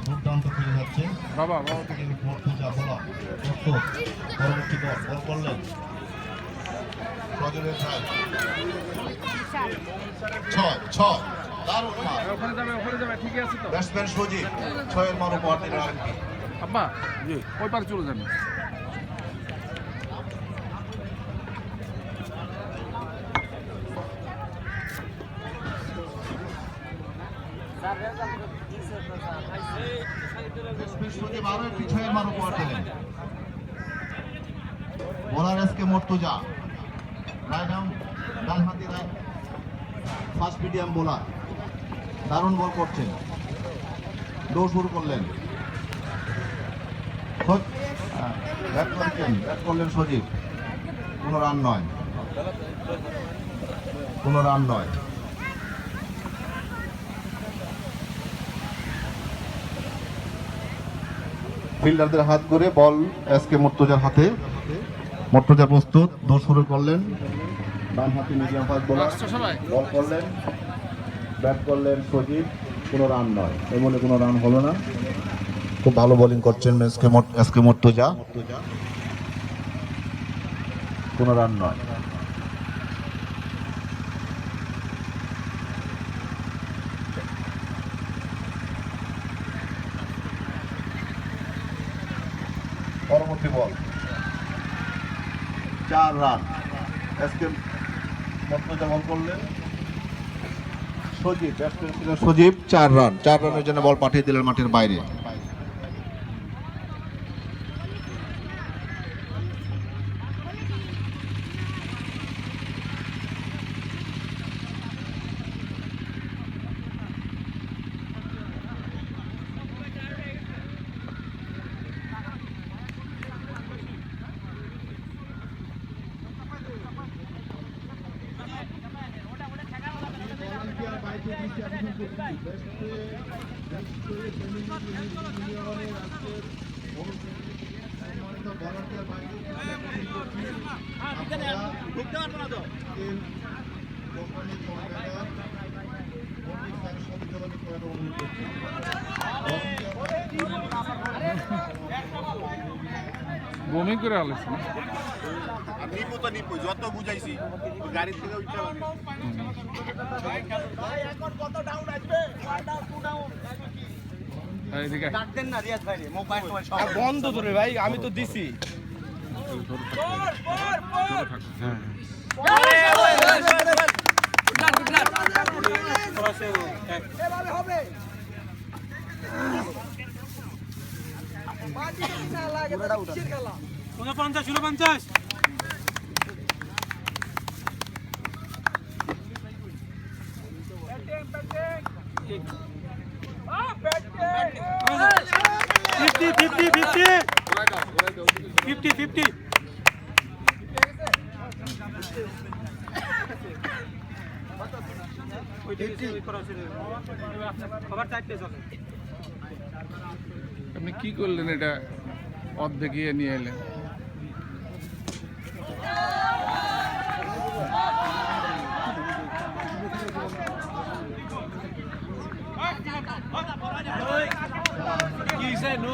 দুর্দান্ত খেলে যাচ্ছে বাবা থেকে মর্তুজা বলা পরবর্তী বল করলেন সজলের ভাই 6 দারুণ মার ওখানে যাবে ঠিক আছে তো ব্যাটসম্যান সজীব 6 এর মার উপহার দিলেন আরেকটি আব্বা জি ওই পারে চলে যান bowler S K Mortaza right arm ডান হাতি ফাস্ট মিডিয়াম বোলার দারুণ বল করছেন দৌড় শুরু করলেন ব্যাট করলেন সজীব কোনো রান নয় ফিল্ডারদের হাত করে বল এসকে মর্তুজার হাতে মর্তুজা প্রস্তুত দৌড় শুরু করলেন ডান হাতে মিডিয়াম ফাস্ট বোলার বল করলেন ব্যাট করলেন সজীব কোনো রান নয় এমন কোনো রান হলো না খুব ভালো বোলিং করছেন এসকে মর্তুজা কোনো রান নয় পরবর্তী বল 4 রান এসকে মর্তুজা বল করলেন সজীব ব্যাটসম্যান ছিলেন সজীব 4 রানের জন্য বল পাঠিয়ে দিলেন মাঠের বাইরে বমি করে আলাইছে নিপো তো নিপো যত বুঝাইছি গাড়ি থেকে উঠতে হবে ভাই এখন কত ডাউন আসবে 1 ডাউন 2 ডাউন এইদিকে ডাক দেন না রিয়াজ ভাই মোবাইল সব বন্ধ ধরে ভাই আমি তো দিছি হ্যাঁ এভাবে হবে বাজি না লাগে কিসের খেলা 50 ছিল 50 আপনি কি করলেন এটা অর্ধেক নিয়ে এলেন কি নো